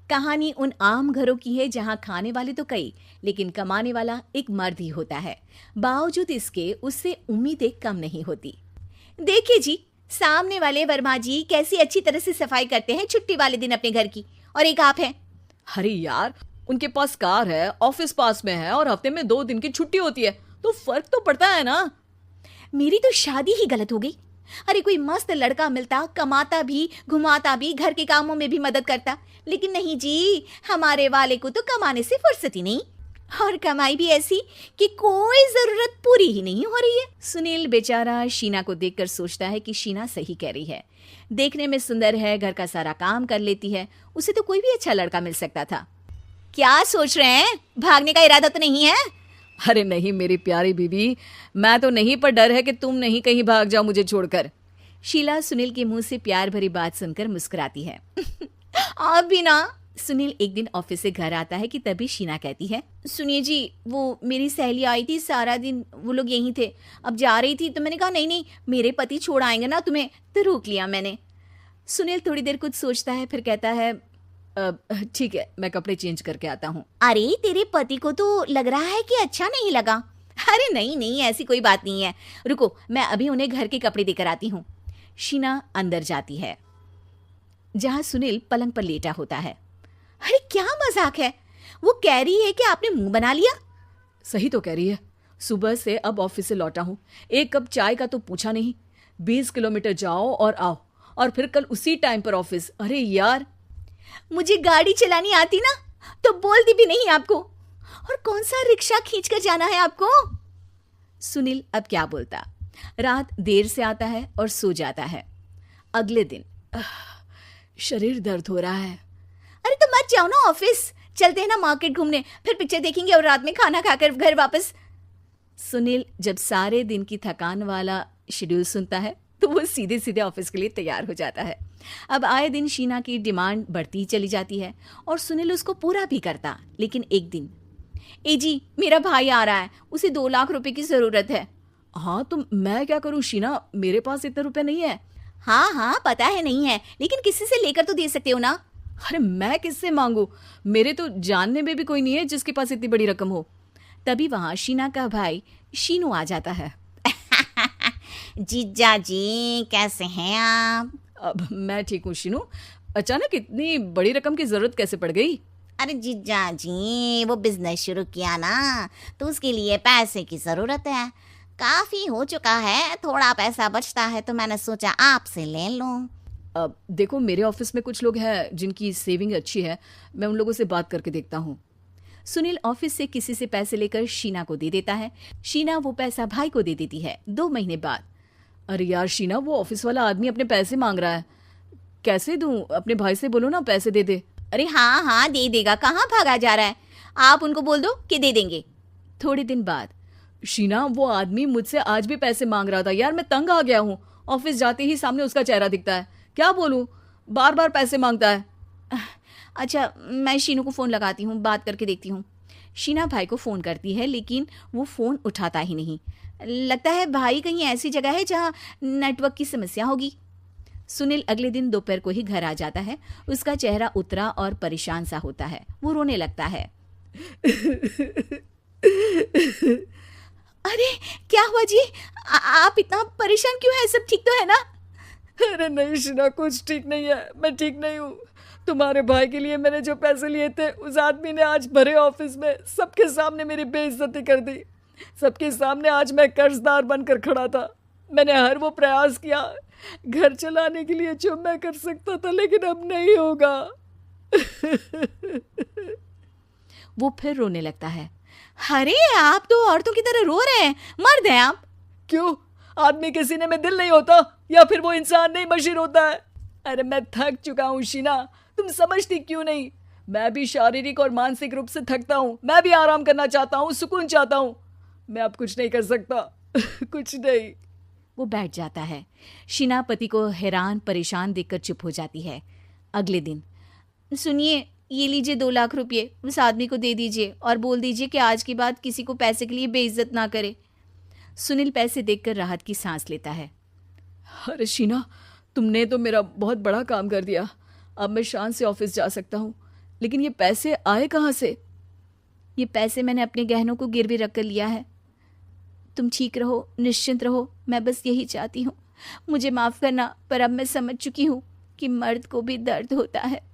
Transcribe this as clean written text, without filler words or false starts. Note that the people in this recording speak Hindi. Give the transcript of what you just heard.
कहानी उन आम घरों की है जहां खाने वाले तो कई, लेकिन कमाने वाला एक मर्द ही होता है। बावजूद इसके उससे उम्मीदें कम नहीं होती। देखिए जी, सामने वाले वर्मा जी कैसी अच्छी तरह से सफाई करते हैं छुट्टी वाले दिन अपने घर की, और एक आप हैं। अरे यार, उनके पास कार है, ऑफिस पास में है और हफ्ते में 2 दिन की छुट्टी होती है, तो फर्क तो पड़ता है ना। मेरी तो शादी ही गलत हो गई। अरे कोई मस्त लड़का मिलता, कमाता भी, घुमाता भी, घर के कामों में भी मदद करता, लेकिन नहीं जी, हमारे वाले को तो कमाने से फुर्सत ही नहीं, और कमाई भी ऐसी कि कोई जरूरत पूरी ही नहीं हो रही है। सुनील बेचारा शीना को देखकर सोचता है कि शीना सही कह रही है। देखने में सुंदर है, घर का सारा काम कर लेती है, उसे तो कोई भी अच्छा लड़का मिल सकता था। क्या सोच रहे हैं? भागने का इरादा तो नहीं है? अरे नहीं मेरी प्यारी बीबी, मैं तो नहीं, पर डर है कि तुम नहीं कहीं भाग जाओ मुझे छोड़कर। शीला सुनील के मुंह से प्यार भरी बात सुनकर मुस्कुराती है। आप भी ना। सुनील एक दिन ऑफिस से घर आता है कि तभी शीना कहती है, सुनिए जी, वो मेरी सहेली आई थी, सारा दिन वो लोग यहीं थे, अब जा रही थी तो मैंने कहा नहीं नहीं, मेरे पति छोड़ आएंगे ना तुम्हें, तो रोक लिया मैंने। सुनील थोड़ी देर कुछ सोचता है, फिर कहता है, ठीक है, मैं कपड़े चेंज करके आता हूँ। अरे तेरे पति को तो लग रहा है कि अच्छा नहीं लगा। अरे नहीं नहीं, ऐसी कोई बात नहीं है, रुको मैं अभी उन्हें घर के कपड़े देकर आती हूँ। शीना अंदर जाती है जहां सुनील पलंग पर लेटा होता है। अरे क्या मजाक है, वो कह रही है कि आपने मुंह बना लिया। सही तो कह रही है, सुबह से अब ऑफिस से लौटा हूँ, एक कप चाय का तो पूछा नहीं, 20 किलोमीटर जाओ और आओ, और फिर कल उसी टाइम पर ऑफिस। अरे यार, मुझे गाड़ी चलानी आती ना तो बोलती भी नहीं आपको, और कौन सा रिक्शा खींच कर जाना है आपको। सुनील अब क्या बोलता। रात देर से आता है और सो जाता है। अगले दिन शरीर दर्द हो रहा है। अरे तो मत जाओ ना ऑफिस, चलते हैं ना मार्केट घूमने, फिर पिक्चर देखेंगे और रात में खाना खाकर घर वापस। सुनील जब सारे दिन की थकान वाला शेड्यूल सुनता है तो वो सीधे सीधे ऑफिस के लिए तैयार हो जाता है। अब आए दिन शीना की डिमांड बढ़ती ही चली जाती है और सुनील उसको पूरा भी करता, लेकिन एक दिन, ए जी मेरा भाई आ रहा है, उसे 2 लाख रुपए की जरूरत है। हाँ तो मैं क्या करूँ शीना, मेरे पास इतने रुपए नहीं है। हाँ हाँ पता है नहीं है, लेकिन किसी से लेकर तो दे सकते हो ना। अरे मैं किससे मांगू, मेरे तो जानने में भी कोई नहीं है जिसके पास इतनी बड़ी रकम हो। तभी वहां शीना का भाई शीनू आ जाता है। जीजा जी कैसे हैं आप? अब मैं ठीक हूँ शीनू, अचानक इतनी बड़ी रकम की जरूरत कैसे पड़ गई? अरे जीजा जी, वो बिजनेस शुरू किया ना, तो उसके लिए पैसे की जरूरत है, काफी हो चुका है, थोड़ा पैसा बचता है तो मैंने सोचा आपसे ले लूं। अब देखो, मेरे ऑफिस में कुछ लोग हैं जिनकी सेविंग अच्छी है, मैं उन लोगों से बात करके देखता हूँ। सुनील ऑफिस से किसी से पैसे लेकर शीना को दे देता है। शीना वो पैसा भाई को दे देती है। 2 महीने बाद, अरे यार शीना, वो ऑफिस वाला आदमी अपने पैसे मांग रहा है, कैसे दूं? अपने भाई से बोलो ना पैसे दे दे। अरे हाँ हाँ दे देगा, कहाँ भागा जा रहा है, आप उनको बोल दो कि दे देंगे। थोड़े दिन बाद, शीना, वो आदमी मुझसे आज भी पैसे मांग रहा था यार, मैं तंग आ गया हूँ, ऑफिस जाते ही सामने उसका चेहरा दिखता है, क्या बोलूं, बार बार पैसे मांगता है। अच्छा मैं शीनू को फ़ोन लगाती हूँ, बात करके देखती हूँ। शीना भाई को फ़ोन करती है, लेकिन वो फ़ोन उठाता ही नहीं। लगता है भाई कहीं ऐसी जगह है जहाँ नेटवर्क की समस्या होगी। सुनील अगले दिन दोपहर को ही घर आ जाता है। उसका चेहरा उतरा और परेशान सा होता है, वो रोने लगता है। अरे क्या हुआ जी, आप इतना परेशान क्यों हैं? सब ठीक तो है ना? अरे नहीं शीना, कुछ ठीक नहीं है, मैं ठीक नहीं हूँ। तुम्हारे भाई के लिए मैंने जो पैसे लिए थे, उस आदमी ने आज भरे ऑफिस में सबके सामने मेरी बेइज्जती कर दी। सबके सामने आज मैं कर्जदार बनकर खड़ा था। मैंने हर वो प्रयास किया घर चलाने के लिए जो मैं कर सकता था, लेकिन अब नहीं होगा। वो फिर रोने लगता है। अरे आप तो औरतों की तरह रो रहे हैं, मर्द हैं आप। क्यों, आदमी के सीने में दिल नहीं होता, या फिर वो इंसान नहीं मशीन होता है? अरे मैं थक चुका हूँ शीना, तुम समझती क्यों नहीं? मैं भी शारीरिक और मानसिक रूप से थकता हूँ, मैं भी आराम करना चाहता हूँ, सुकून चाहता हूँ। मैं अब कुछ नहीं कर सकता। कुछ नहीं। वो बैठ जाता है। शीना पति को हैरान परेशान देखकर चुप हो जाती है। अगले दिन, सुनिए ये लीजिए 2 लाख रुपये, उस आदमी को दे दीजिए और बोल दीजिए कि आज के बाद किसी को पैसे के लिए बेइज्जत ना करे। सुनील पैसे देखकर राहत की सांस लेता है। अरे शीना, तुमने तो मेरा बहुत बड़ा काम कर दिया, अब मैं शान से ऑफिस जा सकता हूँ। लेकिन ये पैसे आए कहाँ से? ये पैसे मैंने अपने गहनों को गिरवी रख कर लिया है। तुम ठीक रहो, निश्चिंत रहो, मैं बस यही चाहती हूँ। मुझे माफ़ करना, पर अब मैं समझ चुकी हूँ कि मर्द को भी दर्द होता है।